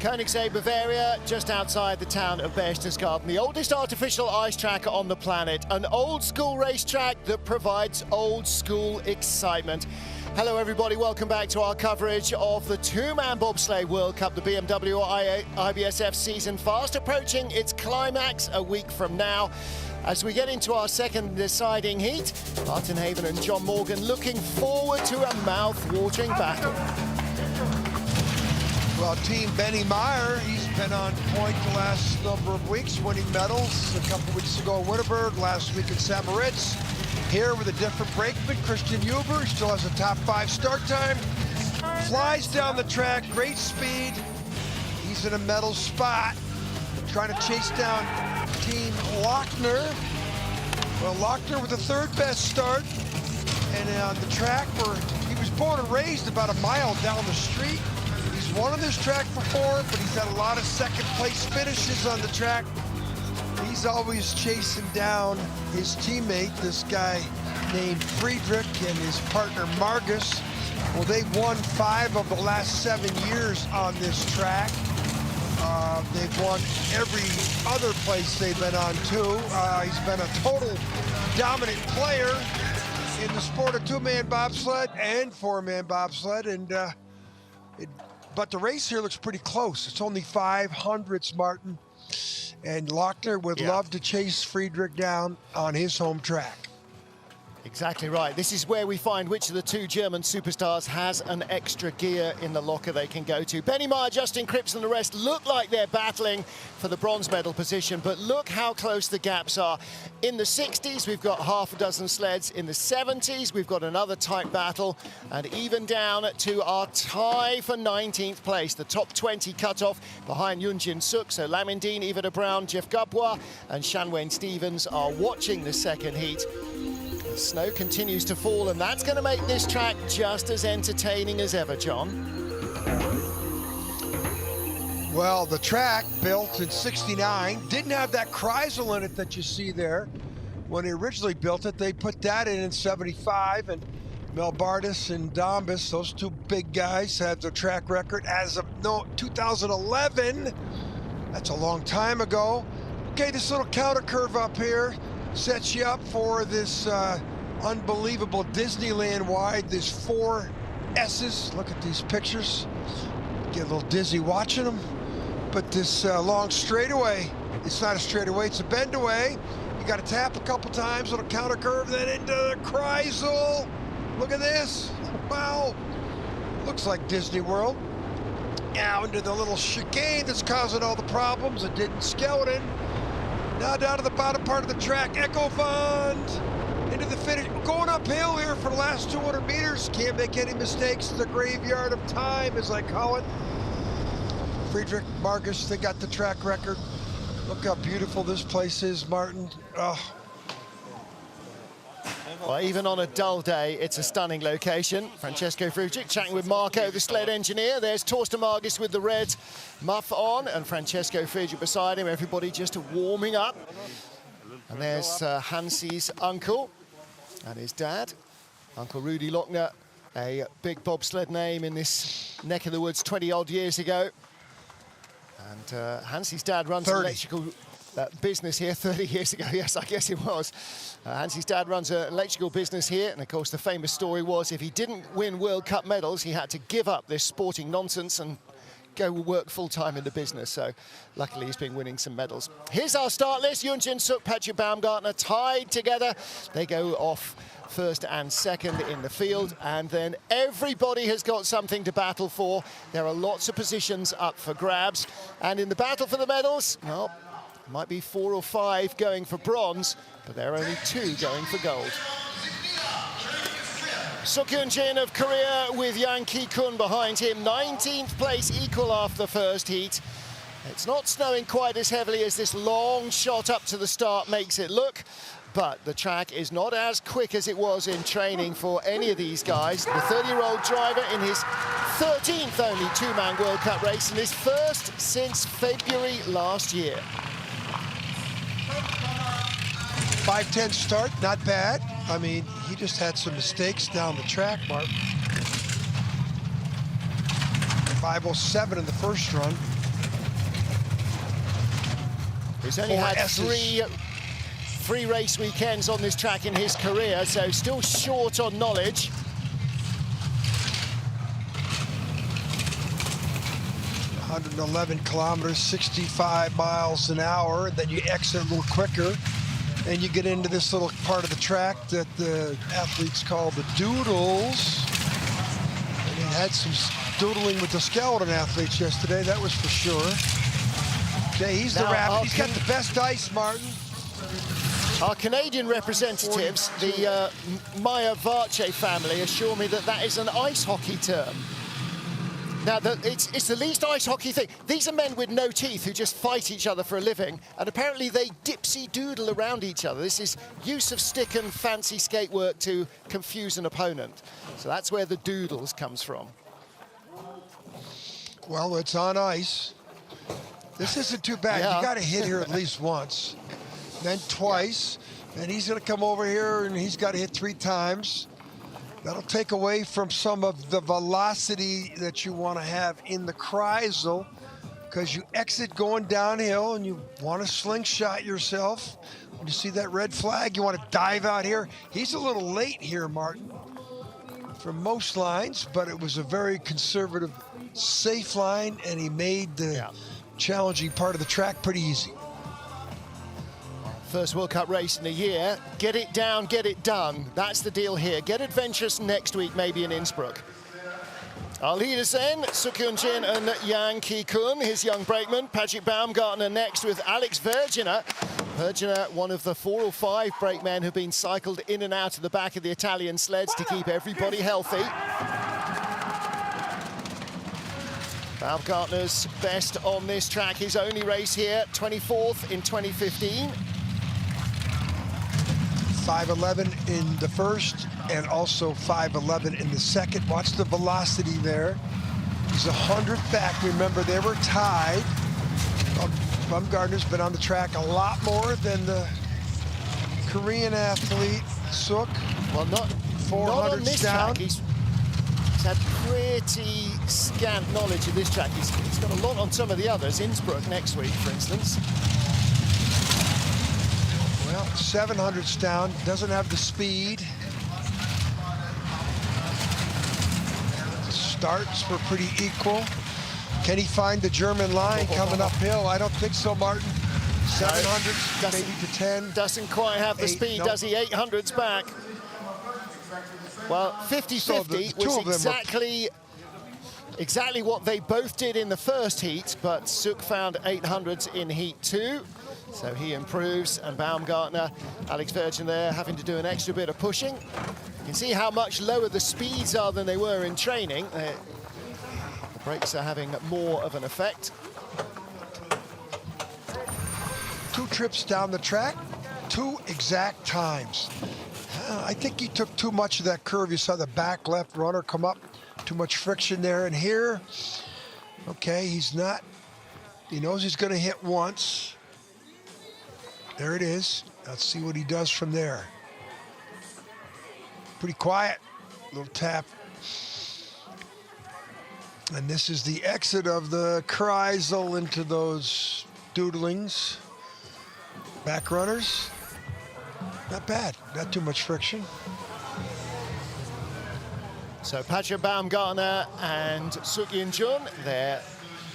Königssee, Bavaria, just outside the town of Viesturs, the oldest artificial ice track on the planet. An old-school racetrack that provides old-school excitement. Hello everybody, welcome back to our coverage of the two-man bobsleigh World Cup, the BMW IBSF season, fast approaching its climax a week from now. As we get into our second deciding heat, Martin Haven and John Morgan looking forward to a mouth-watering battle. Well, Team Benny Meyer, he's been on point the last number of weeks, winning medals. A couple weeks ago in Wittenberg, last week in St. Moritz. Here with a different brakeman, Christian Huber, he still has a top 5 start time. Flies down the track, great speed. He's in a medal spot, trying to chase down Team Lochner. Well, Lochner with the 3rd best start, and on the track where he was born and raised about a mile down the street. He's won on this track before, but he's had a lot of second place finishes on the track. He's always chasing down his teammate, this guy named Friedrich, and his partner Margus. Well, they've won 5 of the last 7 years on this track. They've won every other place they've been on too. He's been a total dominant player in the sport of 2-man bobsled and 4-man bobsled, and but the race here looks pretty close. It's only 500ths, Martin. And Lochner would love to chase Friedrich down on his home track. Exactly right. This is where we find which of the 2 German superstars has an extra gear in the locker they can go to. Benny Meyer, Justin Cripps and the rest look like they're battling for the bronze medal position, but look how close the gaps are. In the 60s, we've got half a dozen sleds. In the 70s, we've got another tight battle, and even down to our tie for 19th place. The top 20 cutoff behind Yunjin Suk, so Lamindine, Eva de Brown, Jeff Gabwa and Shanwen Stevens are watching the second heat. Snow continues to fall, and that's going to make this track just as entertaining as ever, John. Well, the track, built in '69, didn't have that Kreisel in it that you see there. When they originally built it, they put that in '75, and Mel Bardis and Dombas, those 2 big guys, had the track record as of 2011. That's a long time ago. Okay, this little counter curve up here sets you up for this unbelievable Disneyland wide. There's 4 S's. Look at these pictures. Get a little dizzy watching them. But this long straightaway, it's not a straightaway, it's a bend away. You got to tap a couple times on a counter curve, then into the Kreisel. Look at this. Wow. Looks like Disney World. Now into the little chicane that's causing all the problems. It didn't skeleton. Now down to the bottom part of the track, Echo Fund into the finish. Going uphill here for the last 200 meters. Can't make any mistakes. The graveyard of time, as I call it. Friedrich, Margus, they got the track record. Look how beautiful this place is, Martin. Oh. Well, even on a dull day, it's a stunning location. Francesco Friedrich chatting with Marco, the sled engineer. There's Torsten Margus with the red muff on, and Francesco Friedrich beside him. Everybody just warming up. And there's Hansi's uncle and his dad, Uncle Rudy Lochner, a big bobsled name in this neck of the woods 20-odd years ago. And Hansi's dad runs an electrical business here 30 years ago. Yes, I guess it was. Hansi's dad runs an electrical business here, and of course the famous story was if he didn't win World Cup medals, he had to give up this sporting nonsense and go work full-time in the business. So luckily he's been winning some medals. Here's our start list. Yunjin Suk, Patrick Baumgartner tied together. They go off 1st and 2nd in the field, and then everybody has got something to battle for. There are lots of positions up for grabs, and in the battle for the medals, well, might be 4 or 5 going for bronze, but there are only 2 going for gold. Seokhyun of Korea with Yang Ki-kun behind him. 19th place equal after the first heat. It's not snowing quite as heavily as this long shot up to the start makes it look, but the track is not as quick as it was in training for any of these guys. The 30-year-old driver in his 13th only 2-man World Cup race and his first since February last year. 5:10 start, not bad. I mean, he just had some mistakes down the track, Mark. 5:07 in the first run. He's only had three race weekends on this track in his career, so still short on knowledge. .111 kilometers, 65 miles an hour. Then you exit a little quicker, and you get into this little part of the track that the athletes call the doodles. And he had some doodling with the skeleton athletes yesterday, that was for sure. Okay, he's the rapid. He's got the best ice, Martin. Our Canadian representatives, the Maya Varche family, assure me that that is an ice hockey term. Now, it's the least ice hockey thing. These are men with no teeth who just fight each other for a living, and apparently they dipsy-doodle around each other. This is use of stick and fancy skate work to confuse an opponent. So that's where the doodles comes from. Well, it's on ice. This isn't too bad. Yeah. You got to hit here at least once, then twice, and he's going to come over here and he's got to hit 3 times. That'll take away from some of the velocity that you want to have in the Kreisel, because you exit going downhill and you want to slingshot yourself. When you see that red flag, you want to dive out here. He's a little late here, Martin, from most lines, but it was a very conservative, safe line, and he made the challenging part of the track pretty easy. First World Cup race in a year. Get it down, get it done. That's the deal here. Get adventurous next week, maybe in Innsbruck. Our leaders then, Seok-Yoon Jin and Yang Ki-kun, his young brakeman. Patrick Baumgartner next with Alex Verginer. Verginer, one of the 4 or 5 brakemen who've been cycled in and out of the back of the Italian sleds to keep everybody healthy. Baumgartner's best on this track, his only race here, 24th in 2015. 5:11 in the first and also 5:11 in the second. Watch the velocity there. He's 100th back. Remember, they were tied. Baumgartner's been on the track a lot more than the Korean athlete, Seok. Well, not on this down. track. He's had pretty scant knowledge of this track. He's got a lot on some of the others. Innsbruck next week, for instance. Well, 700's down, doesn't have the speed. Starts were pretty equal. Can he find the German line coming uphill? I don't think so, Martin. 700s, maybe to 10. Doesn't quite have the speed, does he? 800's back. Well, 50-50 was exactly what they both did in the first heat, but Seok found 800s in heat 2. So he improves, and Baumgartner, Alex Verginer there, having to do an extra bit of pushing. You can see how much lower the speeds are than they were in training. The brakes are having more of an effect. 2 trips down the track, 2 exact times. I think he took too much of that curve. You saw the back left runner come up, too much friction there. And here, okay, he's not, he knows he's going to hit once. There it is. Let's see what he does from there. Pretty quiet, little tap. And this is the exit of the Kreisel into those doodlings. Back runners, not bad, not too much friction. So Patrick Baumgartner and Seok-Yoon Jin, their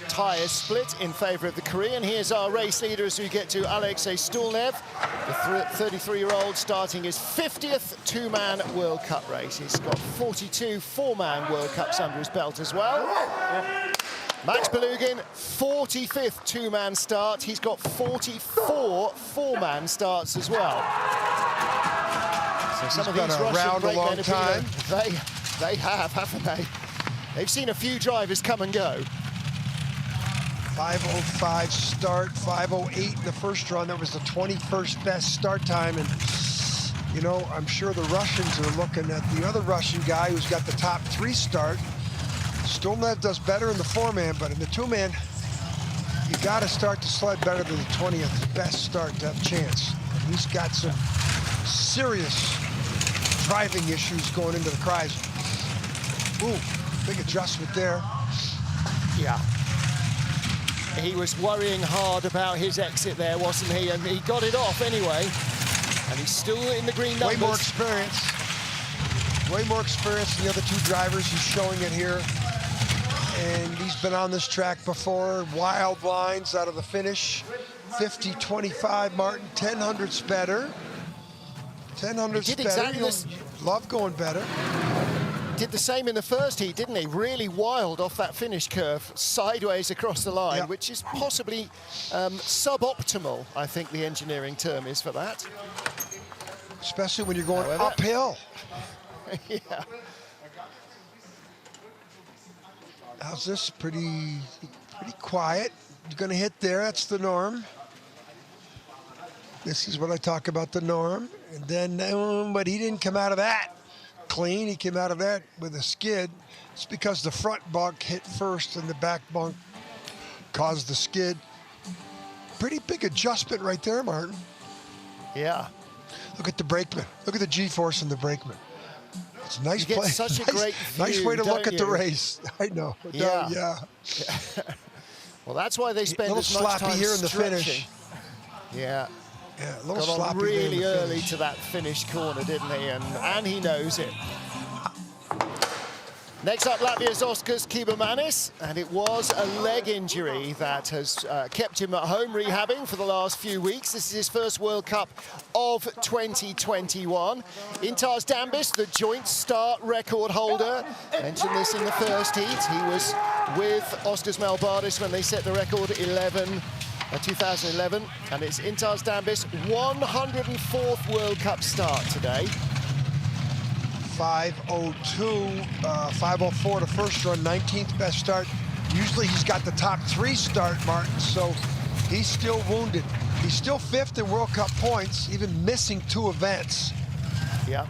tyres split in favour of the Korean. Here's our race leader as we get to Alexei Stulnev, the 33-year-old starting his 50th 2-man World Cup race. He's got 42 4-man World Cups under his belt as well. Max Belugin, 45th 2-man start. He's got 44 4-man starts as well. So some of these Russian brakemen have been, they have, haven't they? They've seen a few drivers come and go. 5:05 start, 5:08 in the first run. That was the 21st best start time. And, you know, I'm sure the Russians are looking at the other Russian guy who's got the top 3 start. Stulnev does better in the 4-man, but in the 2-man, you got to start the sled better than the 20th best start to have a chance. And he's got some serious driving issues going into the Kreisel. Ooh, big adjustment there. Yeah. he was worrying hard about his exit there, wasn't he? And he got it off anyway. And he's still in the green numbers. Way more experience. Way more experience than the other two drivers. He's showing it here. And he's been on this track before. Wild lines out of the finish. 50-25, Martin. 10 hundredths better. 10 hundredths better. Exactly love going better. Did the same in the first heat, didn't he? Really wild off that finish curve, sideways across the line, yep. Which is possibly suboptimal, I think the engineering term is for that. Especially when you're going uphill. Yeah. How's this? Pretty quiet. You're going to hit there. That's the norm. This is what I talk about, the norm. And then, but he didn't come out of that clean. He came out of that with a skid. It's because the front bunk hit first and the back bunk caused the skid. Pretty big adjustment right there, Martin. Yeah. Look at the brakeman. Look at the G-force in the brakeman. It's a nice play. Such a great view, nice way to look at the race. I know. Yeah. Yeah. Well, that's why they spend as much time here in the stretching. finish. Yeah. Yeah, a little Got sloppy on really there in the early finish. to that finish corner, didn't he? And he knows it. Next up, Latvia's Oskars Kībermanis, and it was a leg injury that has kept him at home rehabbing for the last few weeks. This is his first World Cup of 2021. Intars Dambis, the joint start record holder, mentioned this in the first heat. He was with Oskars Melbardis when they set the record 2011, and it's Intars Dambis' 104th World Cup start today. 5:02, 5:04 to first run, 19th best start. Usually he's got the top 3 start, Martin, so he's still wounded. He's still 5th in World Cup points, even missing 2 events. Yeah.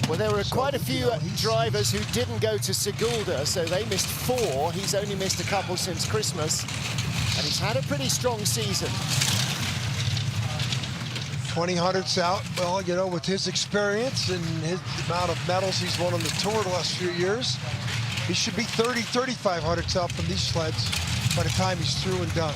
Well, there were quite a few drivers who didn't go to Sigulda, so they missed 4. He's only missed a couple since Christmas, and he's had a pretty strong season. 20 hundredths out. Well, you know, with his experience and his amount of medals he's won on the tour the last few years, he should be 30, 35 hundredths out from these sleds by the time he's through and done.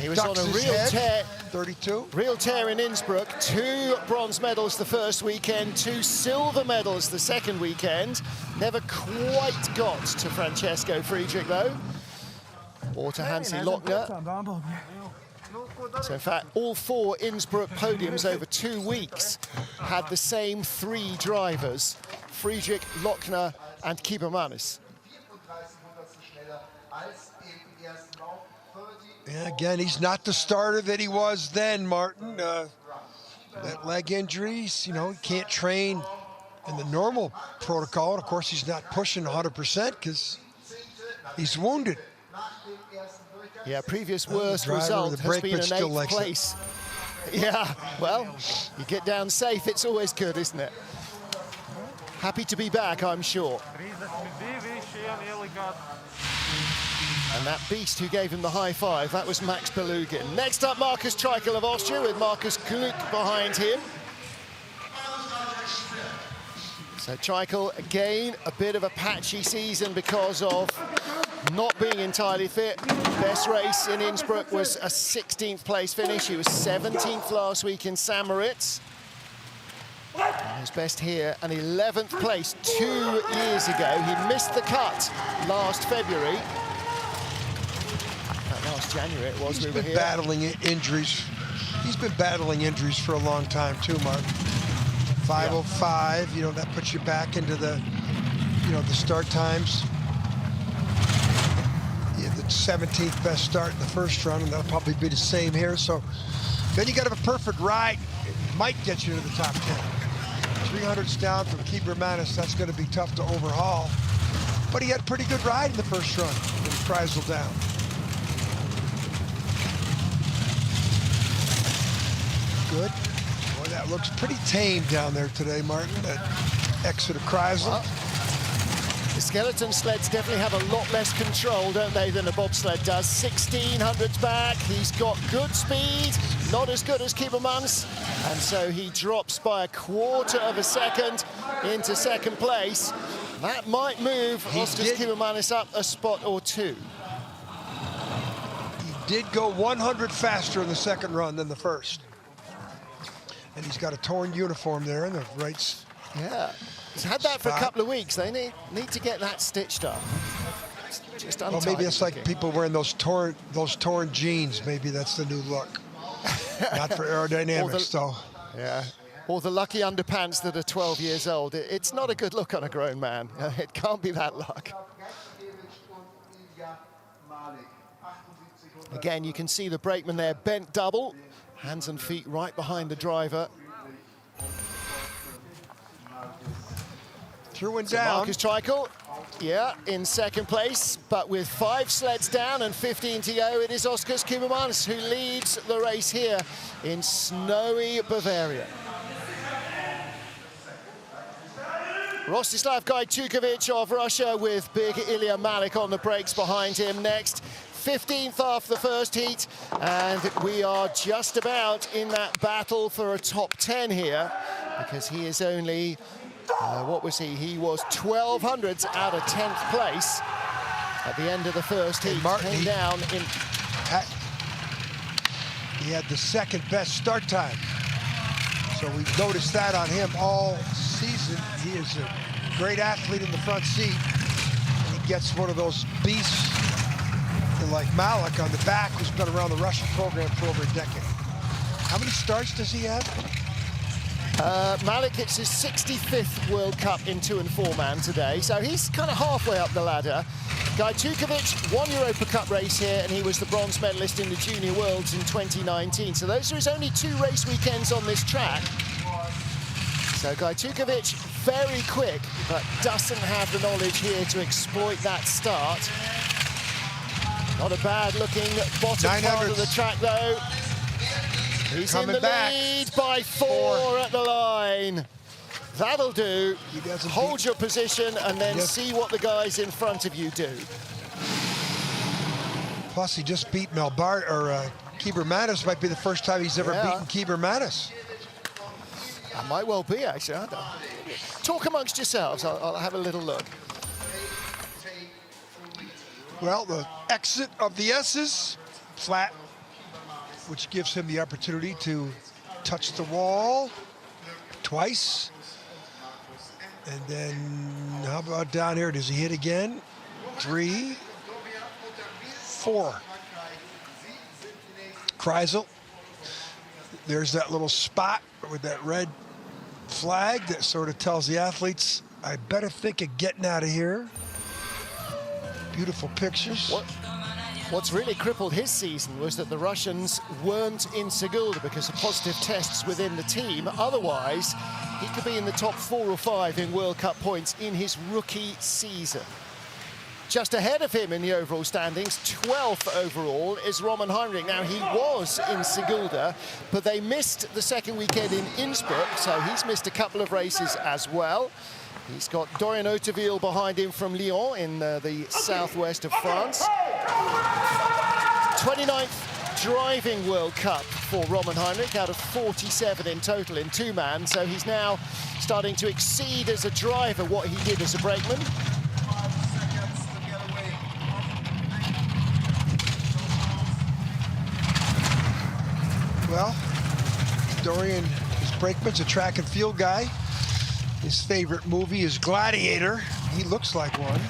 He was on a real tear. 32. Real tear in Innsbruck. 2 bronze medals the first weekend, 2 silver medals the second weekend. Never quite got to Francesco Friedrich, though, or to Hansi Lochner. So, in fact, all 4 Innsbruck podiums over 2 weeks had the same 3 drivers, Friedrich, Lochner, and Kībermanis. Yeah, again, he's not the starter that he was then, Martin. That leg injuries, you know, he can't train in the normal protocol. And of course, he's not pushing 100% because he's wounded. Yeah, previous worst result has been an 8th place. Yeah, well, you get down safe, it's always good, isn't it? Happy to be back, I'm sure. And that beast who gave him the high five, that was Max Belugin. Next up, Markus Treichel of Austria with Markus Gluck behind him. So Treichel, again, a bit of a patchy season because of not being entirely fit. Best race in Innsbruck was a 16th place finish. He was 17th last week in St. Moritz. And his best here, an 11th place 2 years ago. He missed the cut last February. Last January it was. He's been battling injuries. He's been battling injuries for a long time too, Mark. 5:05, you know, that puts you back into the, you know, the start times. Yeah, the 17th best start in the first run, and that'll probably be the same here. So then you got to have a perfect ride. It might get you to the top 10. 300s down from Kībermanis, that's going to be tough to overhaul. But he had a pretty good ride in the first run with Kreisel down. Good. Boy, that looks pretty tame down there today, Martin, that exit of Kreisel. Well, the skeleton sleds definitely have a lot less control, don't they, than a bobsled does. 1600s back, he's got good speed, not as good as Kībermanis, and so he drops by 1/4 of a second into second place. That might move Oskars Kibermanis up a spot or two. He did go 100 faster in the second run than the first. And he's got a torn uniform there in the right. Yeah, he's had that for a couple of weeks. They need to get that stitched up. Just well, maybe it's like people wearing those torn jeans. Maybe that's the new look. Not for aerodynamics, though. Yeah. Or the lucky underpants that are 12 years old. It's not a good look on a grown man. It can't be that luck. Again, you can see the brakeman there bent double. Hands and feet right behind the driver. Through and down. Marcus Treichel, yeah, in second place, but with 5 sleds down and 15 to go, it is Oskars Kibermanis who leads the race here in snowy Bavaria. Rostislav Gajtukovic of Russia with big Ilya Malik on the brakes behind him next. 15th after the first heat, and we are just about in that battle for a top 10 here, because he is only, what was he? He was 12 hundredths out of 10th place at the end of the first heat. Martin, came down in... He had the second best start time. So we've noticed that on him all season. He is a great athlete in the front seat. And he gets one of those beasts like Malik on the back, who's been around the Russian program for over a decade. How many starts does he have? Malik hits his 65th World Cup in 2 and 4 man today, so he's kind of halfway up the ladder. Gajtukovic won Europa Cup race here, and he was the bronze medalist in the Junior Worlds in 2019. So those are his only 2 race weekends on this track. So Gajtukovic very quick, but doesn't have the knowledge here to exploit that start. Not a bad-looking bottom part of the track, though. He's coming in the lead by 4 at the line. That'll do. Hold your position and then see what the guys in front of you do. Plus, he just beat Kibermanis. Might be the first time he's ever beaten Kibermanis. That might well be, actually. Talk amongst yourselves. I'll have a little look. Well, the exit of the S's, flat, which gives him the opportunity to touch the wall twice. And then, how about down here? Does he hit again? 3, 4. Kreisel. There's that little spot with that red flag that sort of tells the athletes, I better think of getting out of here. Beautiful pictures. What's really crippled his season was that the Russians weren't in Sigulda because of positive tests within the team. Otherwise, he could be in the top 4 or 5 in World Cup points in his rookie season. Just ahead of him in the overall standings, 12th overall, is Roman Heinrich. Now, he was in Sigulda, but they missed the second weekend in Innsbruck, so he's missed a couple of races as well. He's got Dorian Hauteville behind him from Lyon in the southwest of France. 29th driving World Cup for Roman Heinrich out of 47 in total in 2 man. So he's now starting to exceed as a driver what he did as a brakeman. Well, Dorian is brakeman's a track and field guy. His favorite movie is Gladiator. He looks like one.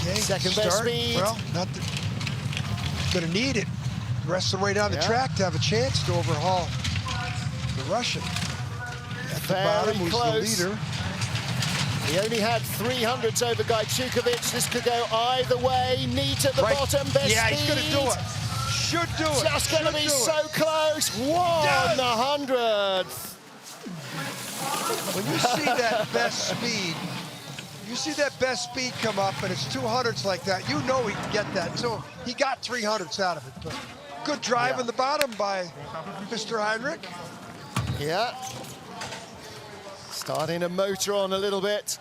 Okay, second best speed. Well, gonna need it the rest of the way down the track to have a chance to overhaul the Russian. At the bottom, who's the leader. He only had 300s over Gajtukovic. This could go either way. Neat at the bottom, best speed. Yeah, he's gonna do it. Should do it. Just going to be so close. 1/100th. When you see that best speed, come up, and it's 200s like that, you know he can get that. So he got 300s out of it. But good drive in the bottom by Mr. Heinrich. Yeah. Starting to motor on a little bit.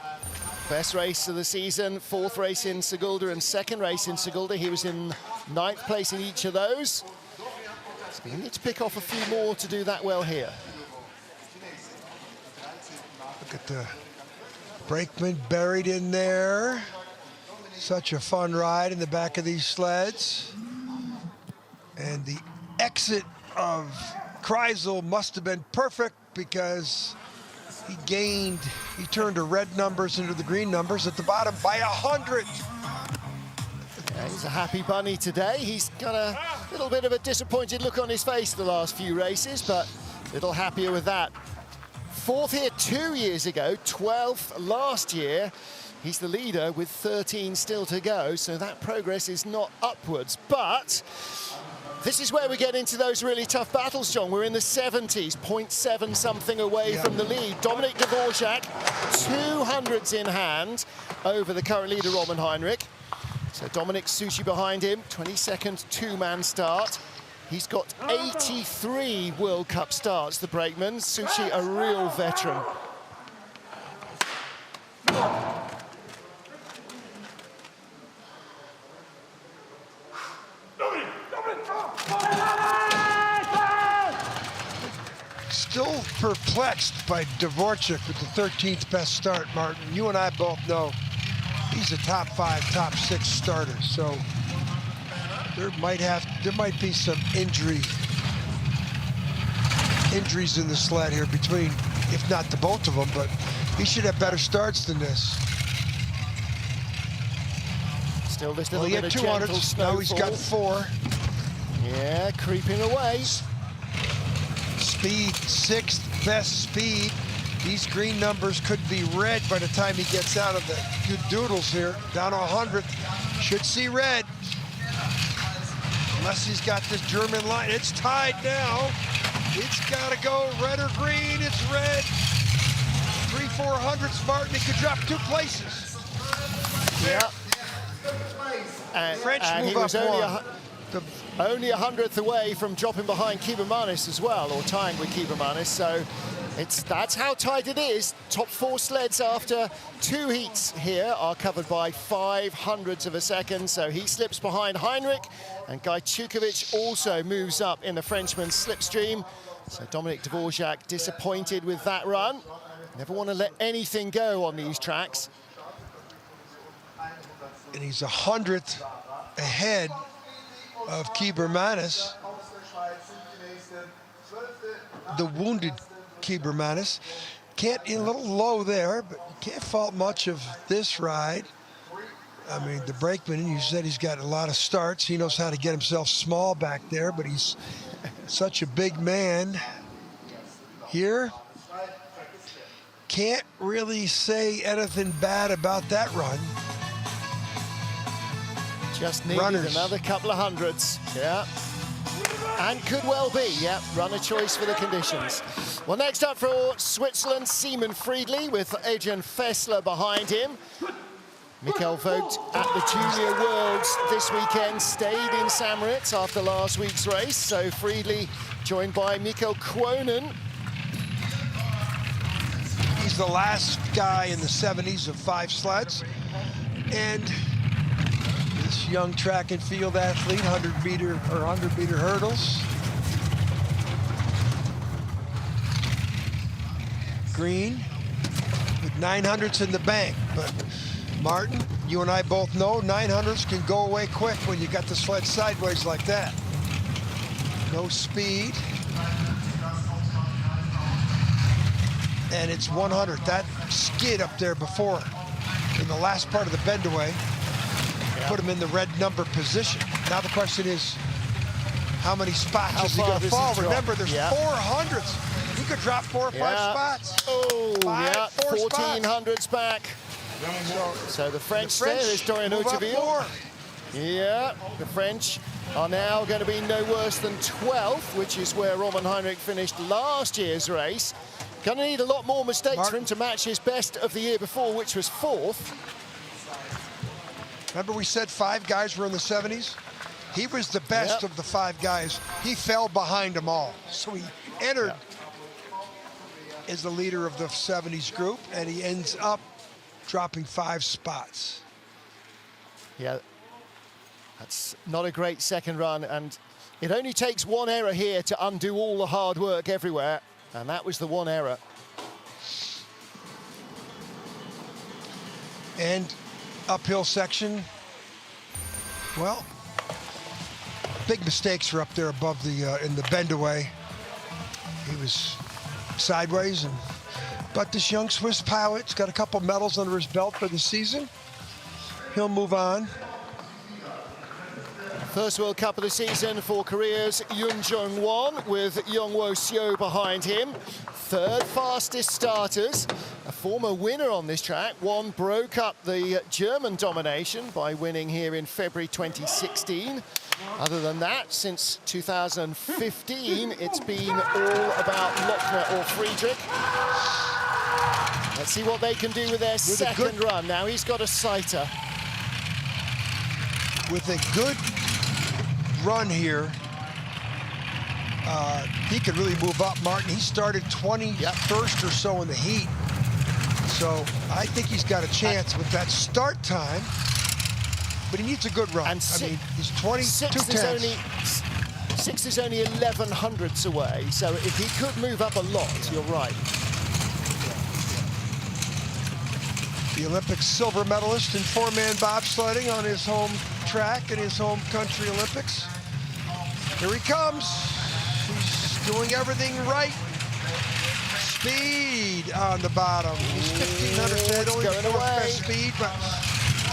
Best race of the season, 4th race in Sigulda and 2nd race in Sigulda. He was in 9th place in each of those. So we need to pick off a few more to do that well here. Look at the brakeman buried in there. Such a fun ride in the back of these sleds. And the exit of Kreisel must have been perfect because he turned the red numbers into the green numbers at the bottom by 100. Yeah, he's a happy bunny today. He's got a little bit of a disappointed look on his face the last few races, but a little happier with that. Fourth here 2 years ago, 12th last year. He's the leader with 13 still to go, so that progress is not upwards. But this is where we get into those really tough battles, John. We're in the 70s, 0.7 something away from the lead. Dominik Dvorak, 200s in hand over the current leader, Roman Heinrich. So Dominik Suchy behind him, 22nd two-man start. He's got 83 World Cup starts, the brakeman. Suchy, a real veteran. Still perplexed by Dvorak with the 13th best start, Martin. You and I both know he's a top 5, top 6 starter. So there might be some injuries in the sled here between, if not the both of them, but he should have better starts than this. Still this little he bit had of 200s, now he's got 4. Yeah, creeping away. Speed, 6th best speed. These green numbers could be red by the time he gets out of the good doodles here. Down to 100, should see red. Unless he's got this German line. It's tied now. It's gotta go red or green, it's red. 300-400s, Martin, he could drop 2 places. Yeah. French and move he was up only 100th away from dropping behind Kibermanis as well, or tying with Kibermanis. So that's how tight it is. Top 4 sleds after 2 heats here are covered by 500ths of a second. So he slips behind Heinrich, and Gajcikovic also moves up in the Frenchman's slipstream. So Dominik Dvorak disappointed with that run. Never want to let anything go on these tracks. And he's 100th ahead of Kibermanis, the wounded Kibermanis. A little low there, but you can't fault much of this ride. I mean, the brakeman, you said he's got a lot of starts. He knows how to get himself small back there, but he's such a big man here. Can't really say anything bad about that run. Just needed another couple of hundreds, yeah. And could well be, yeah, runner choice for the conditions. Well, next up for Switzerland, Simon Friedli with Adrian Fessler behind him. Mikkel Vogt at the Junior Worlds this weekend stayed in St. Moritz after last week's race. So Friedli joined by Mikkel Kwonen. He's the last guy in the 70s of 5 sleds. And this young track and field athlete, 100-meter hurdles. Green with 900s in the bank. But Martin, you and I both know 900s can go away quick when you got the sled sideways like that. No speed. And it's 100. That skid up there before in the last part of the bend away. Put him in the red number position. Now the question is, how many spots is he going to fall? Remember, there's 400s. He could drop 4 or 5 spots. Oh, 1400s back. So the French there is Dorian Hauteville. Yeah, the French are now going to be no worse than 12th, which is where Roman Heinrich finished last year's race. Going to need a lot more mistakes for him to match his best of the year before, which was 4th. Remember we said 5 guys were in the 70s? He was the best of the 5 guys. He fell behind them all. So he entered as the leader of the 70s group, and he ends up dropping 5 spots. Yeah, that's not a great second run, and it only takes one error here to undo all the hard work everywhere, and that was the one error. and uphill section. Well, big mistakes were up there above the in the bend away. He was sideways, but this young Swiss pilot's got a couple medals under his belt for the season. He'll move on. First World Cup of the season for Korea's Yoon Jung-won, with Youngwo Seo behind him. Third fastest starters. A former winner on this track. One broke up the German domination by winning here in February 2016. Other than that, since 2015, it's been all about Lochner or Friedrich. Let's see what they can do with their second run. Now he's got a sighter. With a good run here, he could really move up, Martin. He started 21st or so in the heat. So I think he's got a chance with that start time, but he needs a good run. And I mean, he's 22 tenths. Sixth is only 11 hundredths away, so if he could move up a lot, you're right. The Olympic silver medalist in four-man bobsledding on his home track in his home country Olympics. Here he comes. He's doing everything right. Speed on the bottom. He's 1,500 head, only the fourth best speed, but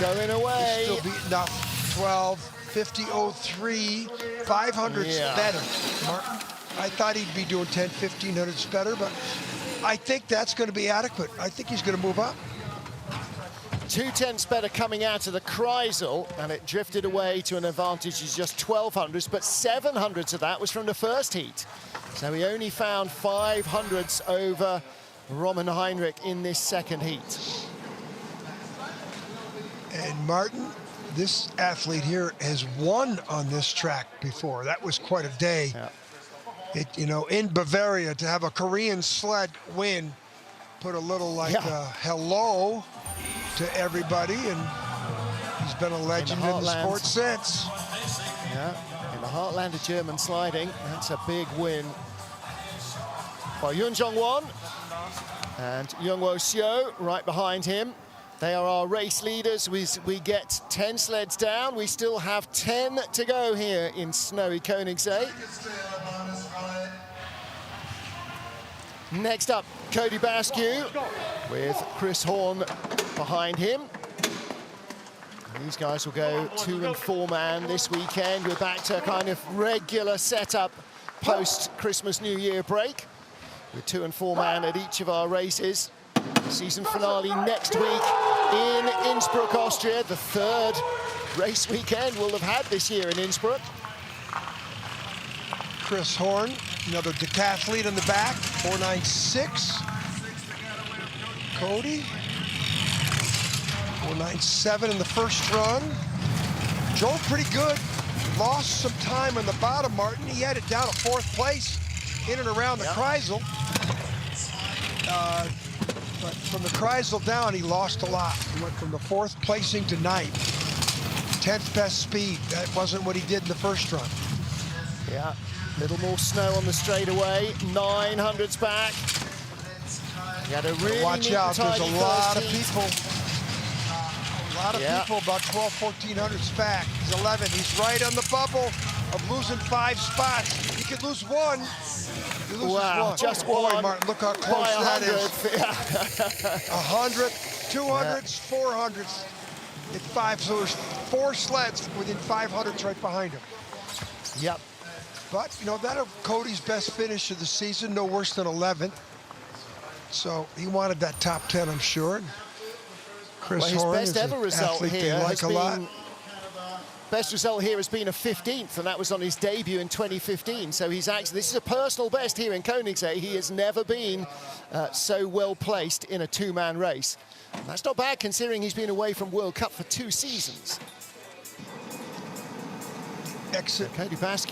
going away. He's still beating up 12:50.03. 500's better, Martin. I thought he'd be doing 1,500's better, but I think that's going to be adequate. I think he's going to move up. 2 tenths better coming out of the Kreisel, and it drifted away to an advantage of just 1,200s, but 700s of that was from the first heat. So he only found 500s over Roman Heinrich in this second heat. And Martin, this athlete here has won on this track before. That was quite a day. Yeah. You know, in Bavaria, to have a Korean sled win, put a little like hello to everybody, and he's been a legend in the sport since. Yeah, in the heartland of German sliding, that's a big win by Yoon Jung-won, and Youngwo Seo right behind him. They are our race leaders. We get 10 sleds down. We still have 10 to go here in snowy Königssee. Next up, Cody Basque with Chris Horn behind him. These guys will go 2 and 4 man this weekend. We're back to a kind of regular setup post-Christmas New Year break, with 2 and 4 man at each of our races. Season finale next week in Innsbruck, Austria. The third race weekend we'll have had this year in Innsbruck. Chris Horn, another decathlete in the back, 496. Cody, 497 in the first run. Drove pretty good. Lost some time on the bottom, Martin. He had it down to 4th place in and around the Kreisel. But from the Kreisel down, he lost a lot. He went from the 4th placing to 9th. 10th best speed. That wasn't what he did in the first run. Yeah, a little more snow on the straightaway. 900s back. You had a really watch out, there's a lot of people. A lot of people, about 1,400s back. He's 11. He's right on the bubble of losing 5 spots. He could lose 1. He loses one. Just one. one. Martin, look how close that is. 100, 200s, 400s. At 5, so there's 4 sleds within 500s right behind him. Yep. But, you know, that'll Cody's best finish of the season, no worse than 11. So he wanted that top 10, I'm sure. Chris Horn, his best ever result here like a lot. Best result here has been a 15th, and that was on his debut in 2015. So he's actually, this is a personal best here in Königssee. He has never been so well placed in a 2-man race. And that's not bad considering he's been away from World Cup for 2 seasons. Exit. Cody Basque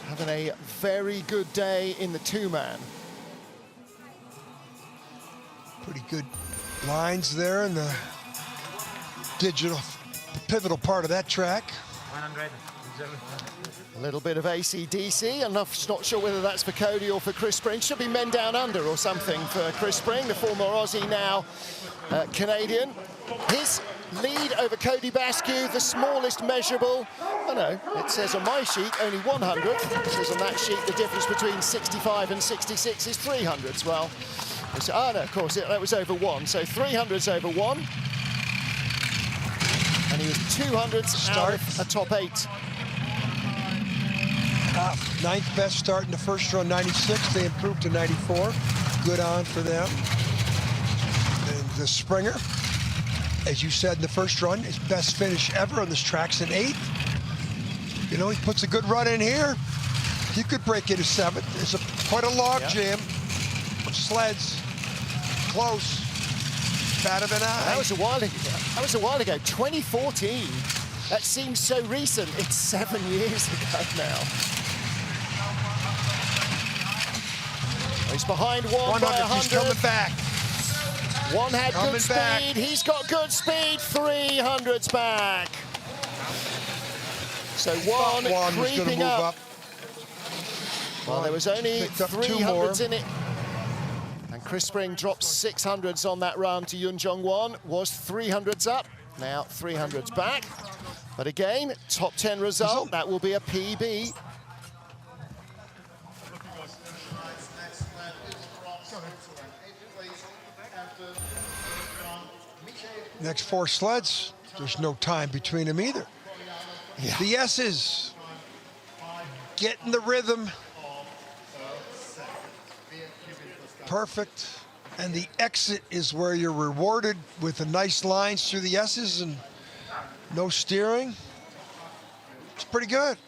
having a very good day in the 2-man. Pretty good lines there in the pivotal part of that track. 100. A little bit of AC/DC. I'm not sure whether that's for Cody or for Chris Spring. Should be men down under or something for Chris Spring, the former Aussie, now Canadian. His lead over Cody Basque, the smallest measurable. Oh no, it says on my sheet only 100. It says on that sheet the difference between 65 and 66 is 300s. Well, oh no, of course, that was over 1. So 300s over 1. And he was 200s out of a top 8. Ninth best start in the first run, 96. They improved to 94. Good on for them. And the Springer, as you said in the first run, his best finish ever on this track's an 8th. You know, he puts a good run in here. He could break into 7th. It's quite a log jam of sleds. Close. Better than I. That was a while ago. That was a while ago. 2014. That seems so recent. It's 7 years ago now. He's behind one by 100. He's coming back. One had good speed. He's got good speed. 300's back. So one creeping up. Well, there was only 300s in it. And Chris Spring dropped 600s on that run to Yun Jong Won. Was 300s up. Now 300s back. But again, top 10 result. That will be a PB. Next 4 sleds, there's no time between them either. Yeah. The S's getting the rhythm. Perfect. And the exit is where you're rewarded with the nice lines through the S's and no steering. It's pretty good.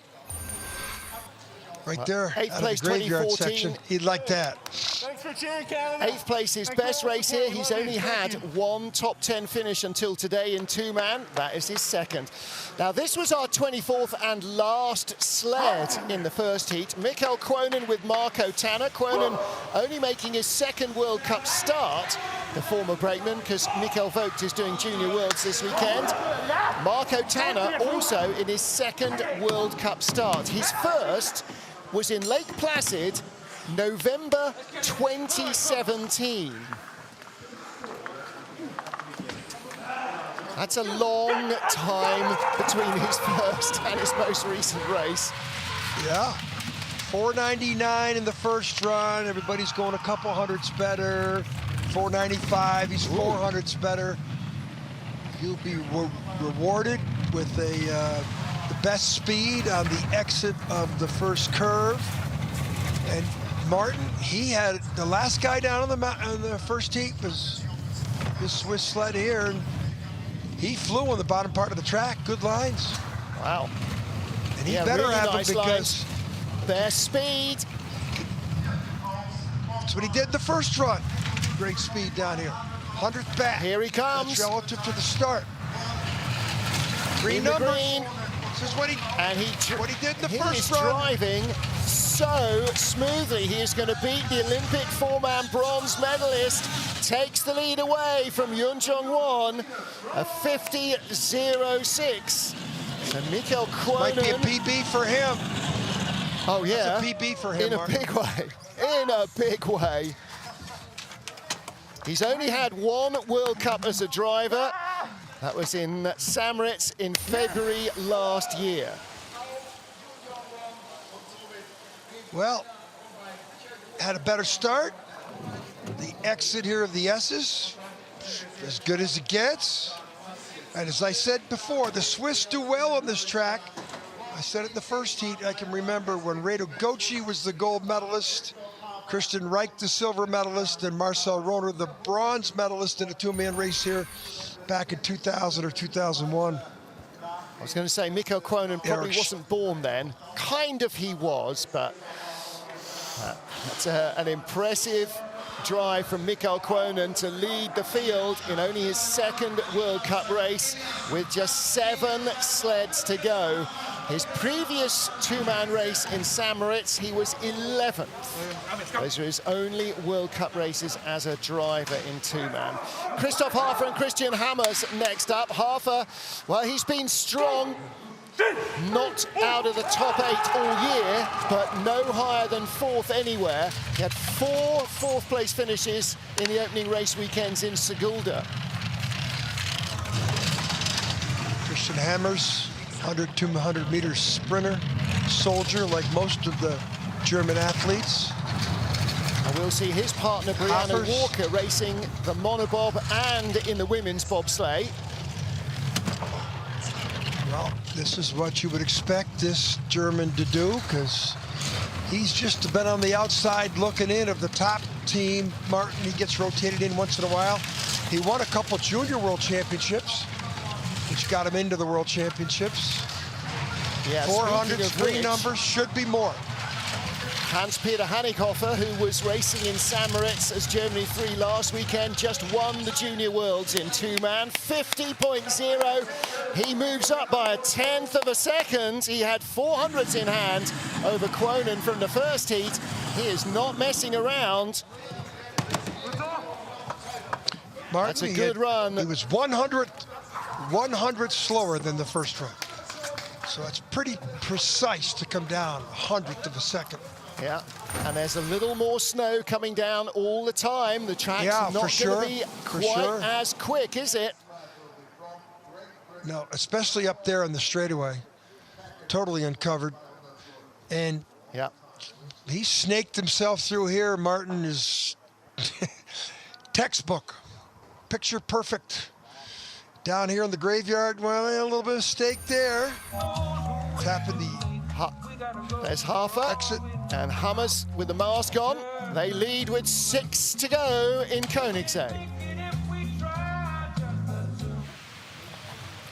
Right there, 8th place 2014. He'd like that. Thanks for cheering, Canada. 8th place, his best race here. He's only had one top 10 finish until today in 2-man. That is his 2nd. Now, this was our 24th and last sled in the first heat. Mikkel Kwonen with Marco Tanner. Kwonen only making his 2nd World Cup start, the former brakeman, because Mikkel Vogt is doing Junior Worlds this weekend. Marco Tanner also in his 2nd World Cup start. His first was in Lake Placid, November 2017. That's a long time between his first and his most recent race. Yeah, 499 in the first run. Everybody's going a couple hundreds better. 495, he's 400s better. He'll be rewarded with the best speed on the exit of the first curve. And Martin, he had the last guy down on the first heat was this Swiss sled here, and he flew on the bottom part of the track. Good lines. Wow. And he better really have nice them because best speed. That's what he did the first run. Great speed down here. 100th back. Here he comes. That's relative to the start. Green numbers. Green. This is what he did in the first run. Driving so smoothly. He is going to beat the Olympic 4-man bronze medalist. Takes the lead away from Yun Jong Won, a 50.06. So Mikkel Kwonen. Might be a PB for him. Oh yeah. That's a PB for him, in a big way. In a big way. He's only had one World Cup as a driver. That was in St. Moritz in February last year. Well, had a better start. The exit here of the S's, as good as it gets. And as I said before, the Swiss do well on this track. I said it in the first heat. I can remember when Reto Goci was the gold medalist, Christian Reich the silver medalist, and Marcel Rohner the bronze medalist in a 2-man race here back in 2000 or 2001. I was going to say Mikkel Kwonen probably wasn't born then. Kind of he was, but that's an impressive drive from Mikkel Kwonen to lead the field in only his 2nd World Cup race with just 7 sleds to go. His previous 2-man race in St. Moritz, he was 11th. Those are his only World Cup races as a driver in 2-man. Christoph Harfer and Christian Hammers next up. Harfer, well, he's been strong not out of the top 8 all year, but no higher than 4th anywhere. He had 4 fourth-place finishes in the opening race weekends in Sigulda. Christian Hammers, 100 to 100 meter sprinter, soldier like most of the German athletes. And we'll see his partner Brianna Walker racing the monobob and in the women's bobsleigh. Well, this is what you would expect this German to do, because he's just been on the outside looking in of the top team. Martin, he gets rotated in once in a while. He won a couple junior world championships, which got him into the world championships. Yeah, 403 numbers, should be more. Hans-Peter Hannikhofer, who was racing in St. Moritz as Germany 3 last weekend, just won the Junior Worlds in 2-man, 50.0. He moves up by 1/10 of a second. He had 400s in hand over Quonen from the first heat. He is not messing around. Martin, that's a good run. He was 100 slower than the first run. So it's pretty precise to come down 100th of a second. Yeah, and there's a little more snow coming down all the time. The track's not going to be quite as quick, is it? No, especially up there on the straightaway. Totally uncovered. And yeah, he snaked himself through here. Martin is textbook, picture perfect. Down here in the graveyard, well, a little bit of stake there. Tapping the there's Hafer exit. And Hummers with the mask on. They lead with 6 to go in Königssee.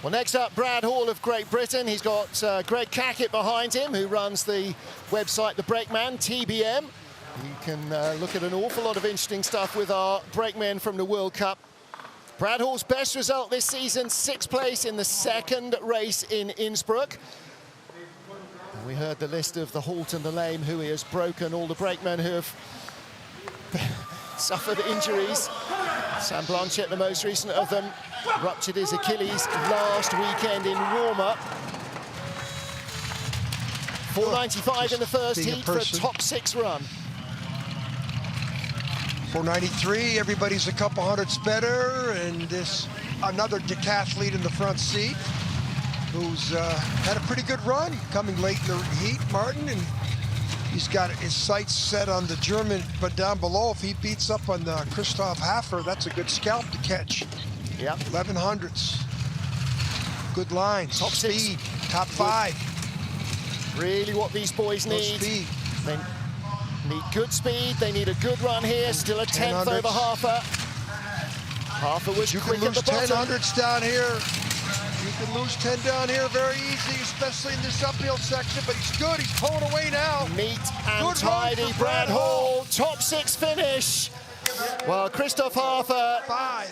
Well, next up, Brad Hall of Great Britain. He's got Greg Cackett behind him, who runs the website The Brakeman, TBM. You can look at an awful lot of interesting stuff with our brakemen from the World Cup. Brad Hall's best result this season, 6th place in the 2nd race in Innsbruck. And we heard the list of the halt and the lame who he has broken, all the brakemen who have suffered injuries. Sam Blanchett, the most recent of them, ruptured his Achilles last weekend in warm-up. 495 in the first heat for a top 6 run. 493, everybody's a couple hundredths better, and this another decathlete in the front seat who's had a pretty good run coming late in the heat, Martin, and he's got his sights set on the German, but down below, if he beats up on the Christoph Hafer, that's a good scalp to catch. Yeah, 11 hundredths. Good lines, top speed, 6. Top 5. Really what these boys need. Speed. They need good speed, they need a good run here, still a 10th over Hafer. Hafer was quick at the bottom. You can lose 10 hundredths down here. You can lose 10 down here very easy, especially in this uphill section, but he's good, he's pulling away now. Neat and good tidy, Brad Hall, top 6 finish. Well, Christoph Hafer. 5.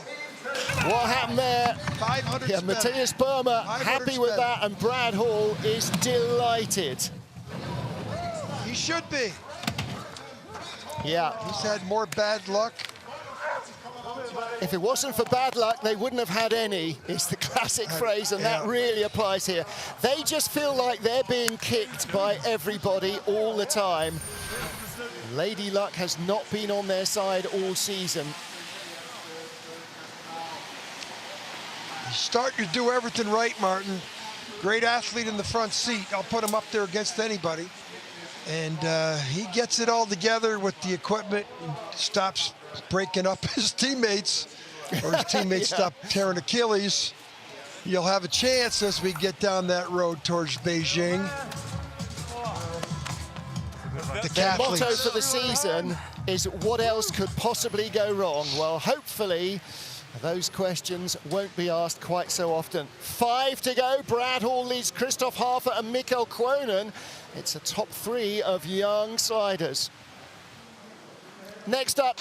What happened there? 500. Yeah, Matthias Burmer happy with that, and Brad Hall is delighted. He should be. Yeah. He's had more bad luck. If it wasn't for bad luck, they wouldn't have had any, is the classic phrase, and that really applies here. They just feel like they're being kicked by everybody all the time. Lady Luck has not been on their side all season. He's starting to do everything right, Martin. Great athlete in the front seat. I'll put him up there against anybody. And he gets it all together with the equipment and stops breaking up his teammates, or his teammates stop tearing Achilles. You'll have a chance as we get down that road towards Beijing. The motto for the season is, what else could possibly go wrong? Well, hopefully those questions won't be asked quite so often. 5 to go. Brad Hall leads Christoph Hafer and Mikkel Quonen. It's a top 3 of young sliders. Next up,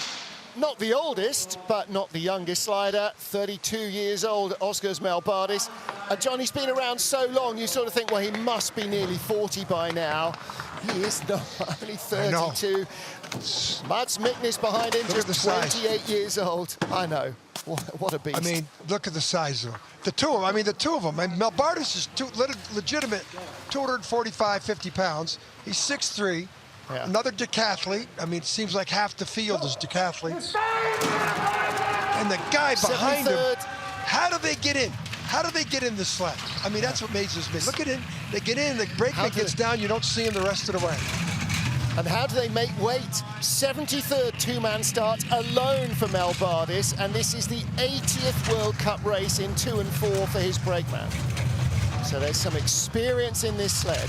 not the oldest, but not the youngest slider, 32 years old, Oskars Melbardis. Johnny's been around so long, you sort of think, well, he must be nearly 40 by now. He is not, only 32. Mads Miknes behind him, just 28 years old. I know. What a beast. I mean, look at the size of them. The two of them. I mean, Melbardis is legitimate 245, 50 pounds. He's 6'3". Yeah. Another decathlete. I mean, it seems like half the field is decathletes. And the guy behind him, how do they get in? How do they get in the sled? I mean, that's what amazes me. Look at it. They get in, the brakeman gets down, you don't see him the rest of the way. And how do they make weight? 73rd two-man start alone for Melbardis, and this is the 80th World Cup race in 2 and 4 for his brakeman. So there's some experience in this sled.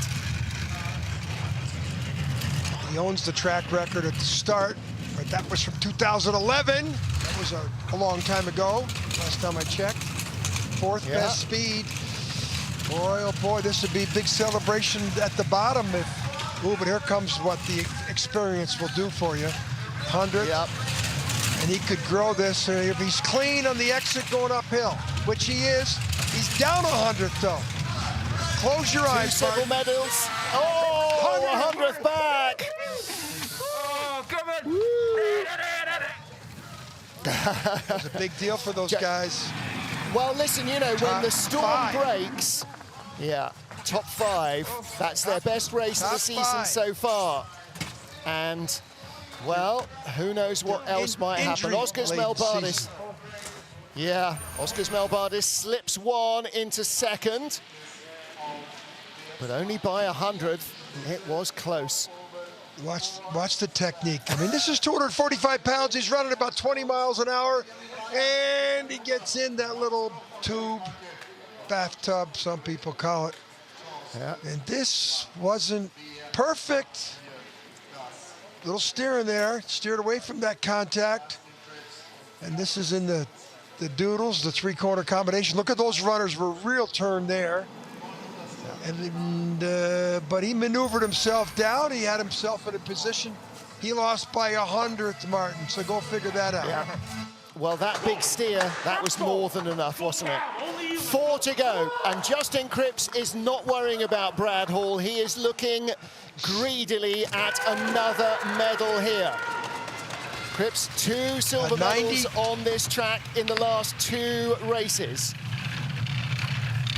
He owns the track record at the start, but that was from 2011. That was a long time ago, last time I checked. 4th best speed. Boy, oh boy, this would be a big celebration at the bottom if. Ooh, but here comes what the experience will do for you. 100. Yep. And he could grow this. If he's clean on the exit going uphill, which he is, he's down 100 though. Close your eyes, silver medals. Oh, 100th back. Oh, come on. It's a big deal for those guys. Well, listen, you know, when the storm breaks, top 5, that's their best race of the season so far. And, well, who knows what else might happen. Oskars Melbardis. Yeah, Oskars Melbardis slips 1 into 2nd, but only by 100th. It was close. Watch the technique. I mean, this is 245 pounds. He's running about 20 miles an hour, and he gets in that little tube, bathtub, some people call it. Yeah. And this wasn't perfect. Little steering there, steered away from that contact. And this is in the doodles, the 3-quarter combination. Look at those runners, were real turn there. And but he maneuvered himself down. He had himself in a position. He lost by 100th, Martin. So go figure that out. Yeah. Well, that big steer, that was more than enough, wasn't it? 4 to go, and Justin Cripps is not worrying about Brad Hall. He is looking greedily at another medal here. Cripps, 2 silver medals on this track in the last 2 races.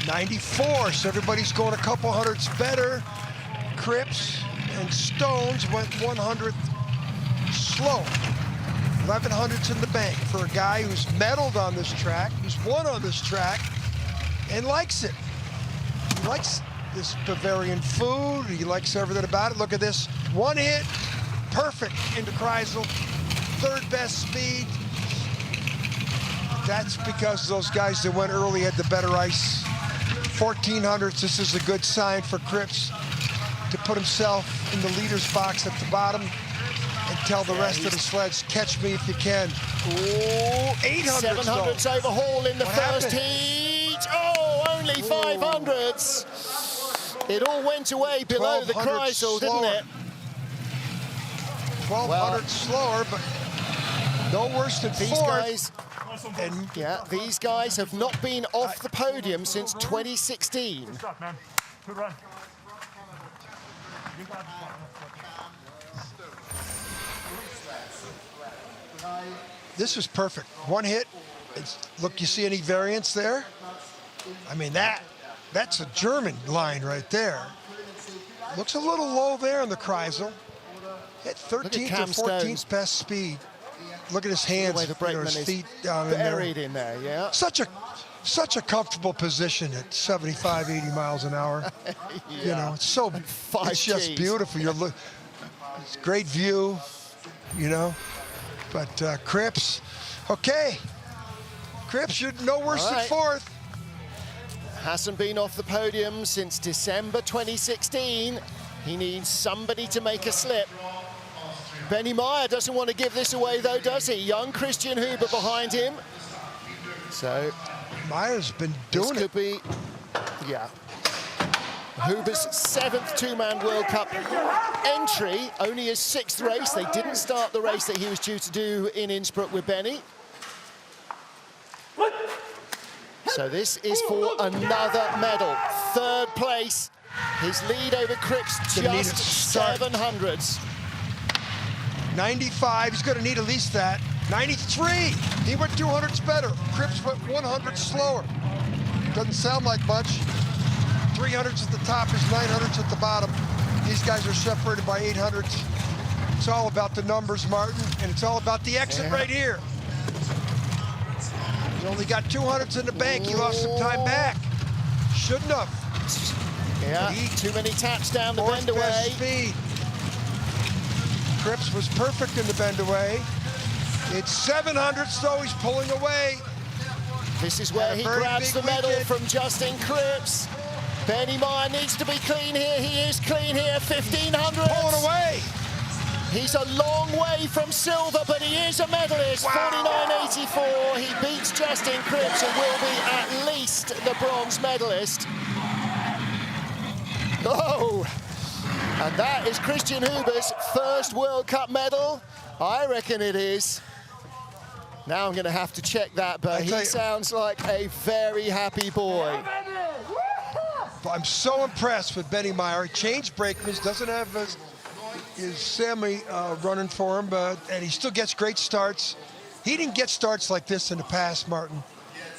94, so everybody's going a couple hundredths better. Cripps and Stones went 100th slow. 11 hundredths in the bank for a guy who's medaled on this track, who's won on this track, and likes it. He likes this Bavarian food. He likes everything about it. Look at this. 1 hit, perfect into Kreisel. 3rd best speed. That's because those guys that went early had the better ice. 1400s, this is a good sign for Cripps to put himself in the leader's box at the bottom and tell the rest of the sleds, catch me if you can. Ooh, 800s 700s over Hall in the first heat. Oh, only 500s. It all went away below the Kreisel, didn't it? 1200 slower, but no worse than these 4th. guys. And these guys have not been off the podium since 2016. Good stuff, man. Good run. This was perfect. 1 hit. Look, you see any variance there? I mean, that's a German line right there. Looks a little low there in the Kreisel. Hit 13th or 14th best speed. Look at his hands, his feet down in there. Buried in there, yeah. Such a comfortable position at 75, 80 miles an hour. You know, it's so, it's just beautiful. It's great view, you know. But Cripps, okay. Cripps, you're no worse than 4th. Hasn't been off the podium since December 2016. He needs somebody to make a slip. Benny Meyer doesn't want to give this away, though, does he? Young Christian Huber behind him. So Meyer's been doing it. This could be, Huber's 7th two-man World Cup entry, only his 6th race. They didn't start the race that he was due to do in Innsbruck with Benny. So this is for another medal. 3rd place. His lead over Cripps just 700s. 95, he's going to need at least that. 93. He went 200s better. Cripps went 100 slower. Doesn't sound like much. 300s at the top is 900s at the bottom. These guys are separated by 800s. It's all about the numbers, Martin, and it's all about the exit right here. He's only got 200s in the bank. He lost some time back. Shouldn't have. Yeah, too many taps down the bend away. Speed. Cripps was perfect in the bend away. It's 700, so he's pulling away. This is where he grabs the medal from Justin Cripps. Benny Meyer needs to be clean here. He is clean here, 1500. Pulling away. He's a long way from silver, but he is a medalist. Wow. 49.84. He beats Justin Cripps and will be at least the bronze medalist. Oh, and that is Christian Huber's first World Cup medal. I reckon it is. Now I'm going to have to check that, but he sounds like a very happy boy. I'm so impressed with Benny Meyer. He changed brakemen, doesn't have his Sammy running for him, and he still gets great starts. He didn't get starts like this in the past, Martin.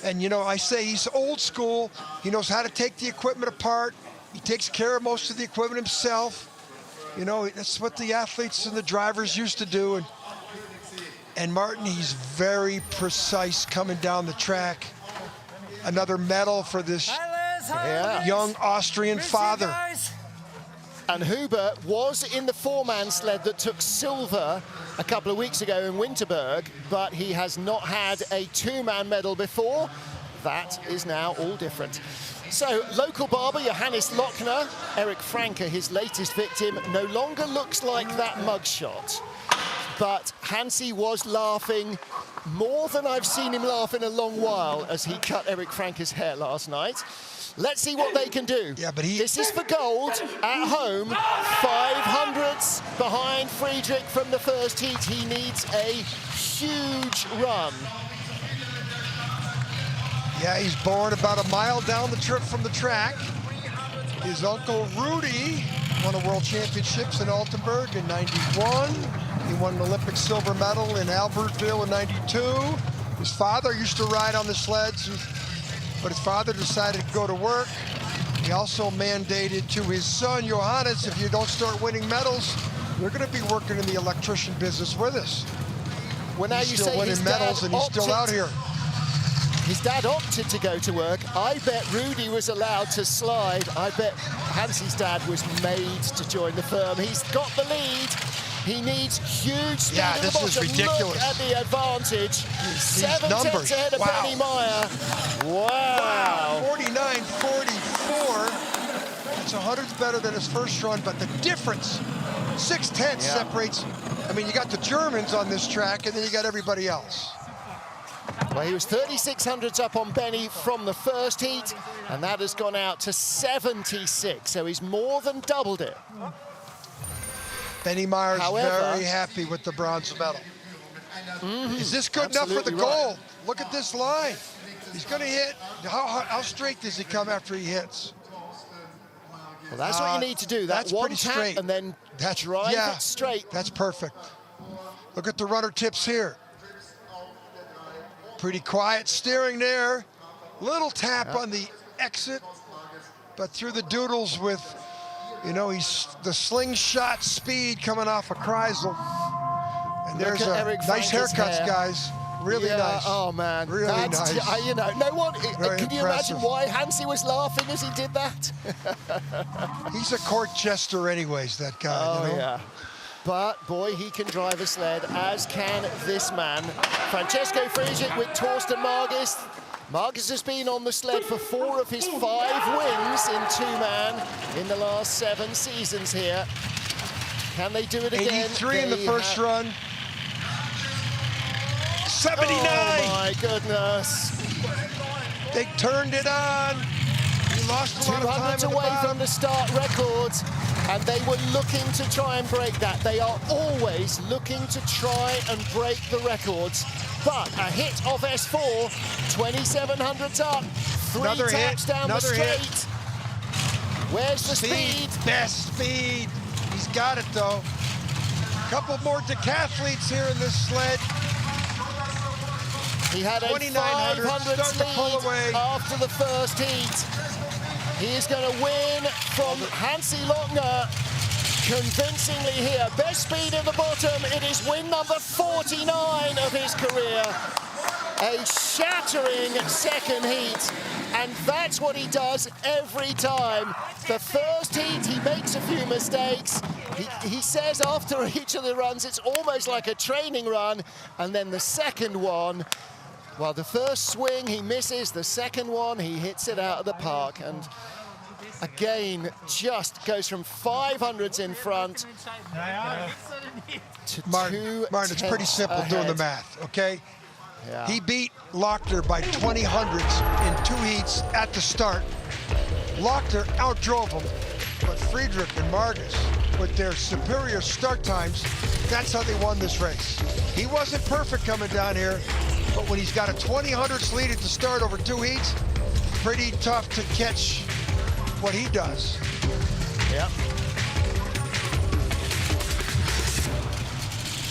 And, you know, I say he's old school. He knows how to take the equipment apart. He takes care of most of the equipment himself. You know, that's what the athletes and the drivers used to do. And Martin, he's very precise coming down the track. Another medal for this young Austrian father. And Huber was in the four-man sled that took silver a couple of weeks ago in Winterberg, but he has not had a two-man medal before. That is now all different. So, local barber Johannes Lochner, Eric Franke, his latest victim, no longer looks like that mugshot. But Hansi was laughing more than I've seen him laugh in a long while as he cut Eric Franke's hair last night. Let's see what they can do. Yeah, but this is for gold at home. 500s behind Friedrich from the first heat. He needs a huge run. Yeah, he's born about a mile down the trip from the track. His uncle Rudy won a world championships in Altenburg in '91. He won an Olympic silver medal in Albertville in '92. His father used to ride on the sleds, but his father decided to go to work. He also mandated to his son, Johannes, if you don't start winning medals, you're going to be working in the electrician business with us. Well, now he's you still say winning medals, and he's still out here. His dad opted to go to work. I bet Rudy was allowed to slide. I bet Hansi's dad was made to join the firm. He's got the lead. He needs huge speed at the bottom. This is ridiculous. Look at the advantage. 7 tenths ahead of Benny Meyer. Wow. 49.44. It's 100th better than his first run, but the difference, 6 tenths separates. I mean, you got the Germans on this track, and then you got everybody else. Well, he was 3600s up on Benny from the first heat, and that has gone out to 76, so he's more than doubled it. Benny Meyer's very happy with the bronze medal. Is this good enough for the gold? Look at this line. He's going to hit. How straight does he come after he hits? Well, that's what you need to do. That's one tap straight. And then drive it straight. That's perfect. Look at the rudder tips here. Pretty quiet steering there. Little tap on the exit, but through the doodles with, you know, he's the slingshot speed coming off of Kreisel. And there's nice haircuts, guys. Really nice. Oh, man. Really nice. You know, no one, can you imagine why Hansi was laughing as he did that? He's a court jester anyways, that guy. Oh, you know? yeah. But, boy, he can drive a sled, as can this man. Francesco Friedrich with Torsten Margis. Margis has been on the sled for 4 of his 5 wins in two-man in the last 7 seasons here. Can they do it again? 83 in the first run. 79! Oh, my goodness. They turned it on. He lost a lot of time 200 away from the start records, and they were looking to try and break that. They are always looking to try and break the records. But a hit of S4, 2700s up, 3 taps down the straight. Where's the speed? Best speed. He's got it, though. A couple more decathletes here in this sled. He had a 2,900, 500 start to pull away. lead after the first heat. He is going to win from Hansi Lochner convincingly here. Best speed in the bottom. It is win number 49 of his career. A shattering second heat, and that's what he does every time. The first heat, he makes a few mistakes. He says after each of the runs, it's almost like a training run, and then the second one, well, the first swing, he misses. The second one, he hits it out of the park, and again, just goes from 500s in front to Martin, it's pretty simple ahead. doing the math, okay? Yeah. He beat Lochner by 20 hundredths in 2 heats at the start. Lochner outdrove him, but Friedrich and Margus, with their superior start times, that's how they won this race. He wasn't perfect coming down here, but when he's got a 20 hundredths lead at the start over 2 heats, pretty tough to catch what he does. Yeah.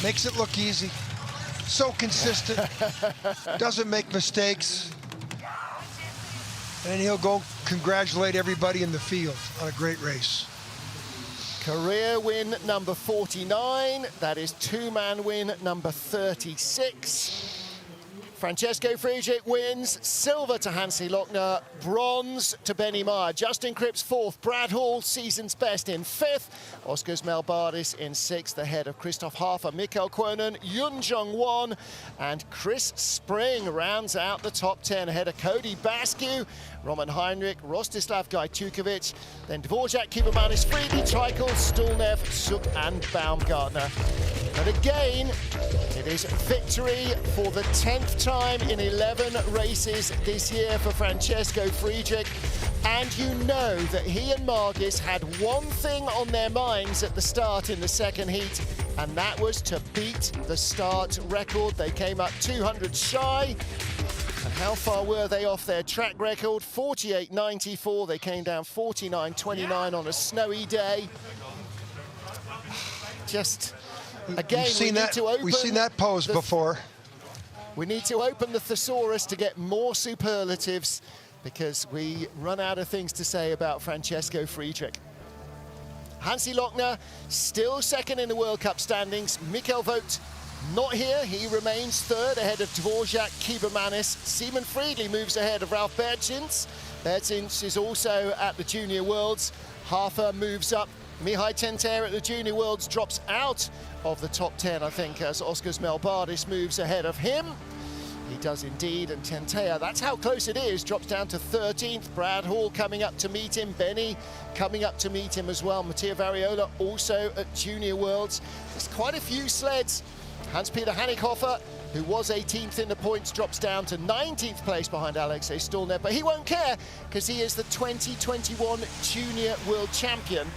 Makes it look easy. So consistent, doesn't make mistakes. And he'll go congratulate everybody in the field on a great race. Career win number 49. That is two-man win number 36. Francesco Friedrich wins, silver to Hansi Lochner, bronze to Benny Meyer. Justin Cripps fourth, Brad Hall, season's best in fifth, Oskars Melbardis in sixth, ahead of Christoph Hafer, Mikkel Koenen, Yun Jung-won, and Chris Spring rounds out the top 10, ahead of Cody Bascu, Roman Heinrich, Rostislav Gajtukovic, then Dvorak, Kibermanis, Friedli, Treichel, Stulnev, Suk, and Baumgartner. And again, it is victory for the 10th time in 11 races this year for Francesco Friedrich. And you know that he and Margus had one thing on their minds at the start in the second heat, and that was to beat the start record. They came up 200 shy. And how far were they off their track record? 48.94. They came down 49.29 on a snowy day. Just, again, we've seen that pose before. We need to open the thesaurus to get more superlatives, because we run out of things to say about Francesco Friedrich. Hansi Lochner still second in the World Cup standings. Mikkel Vogt not here. He remains third ahead of Dvorak, Kibermanis. Simon Friedli moves ahead of Ralf Bertjens. Bertjens is also at the Junior Worlds. Hafer moves up. Mihai Tenter at the Junior Worlds drops out of the top 10, I think, as Oskars Melbardis moves ahead of him. He does indeed, and Tentea, that's how close it is, drops down to 13th. Brad Hall coming up to meet him. Benny coming up to meet him as well. Mattia Variola also at Junior Worlds. There's quite a few sleds. Hans-Peter Hanighofer, who was 18th in the points, drops down to 19th place behind Alexei Stulnev, but he won't care because he is the 2021 Junior World Champion.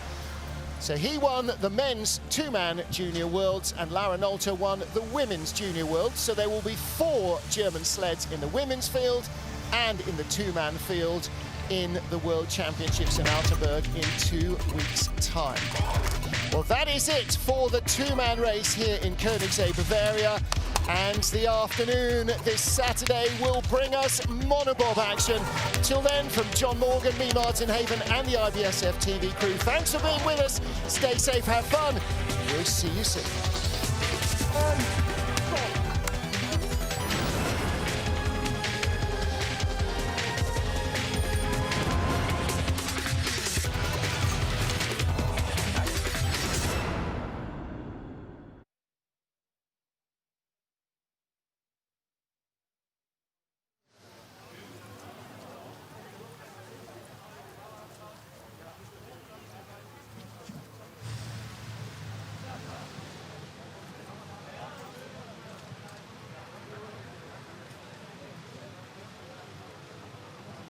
So he won the men's two-man Junior Worlds, and Lara Nolte won the women's Junior Worlds. So there will be 4 German sleds in the women's field and in the two-man field in the World Championships in Altenburg in 2 weeks' time. Well, that is it for the two-man race here in Königssee, Bavaria. And the afternoon this Saturday will bring us monobob action. Till then, from John Morgan, me, Martin Haven, and the IBSF TV crew, thanks for being with us. Stay safe, have fun. We'll see you soon.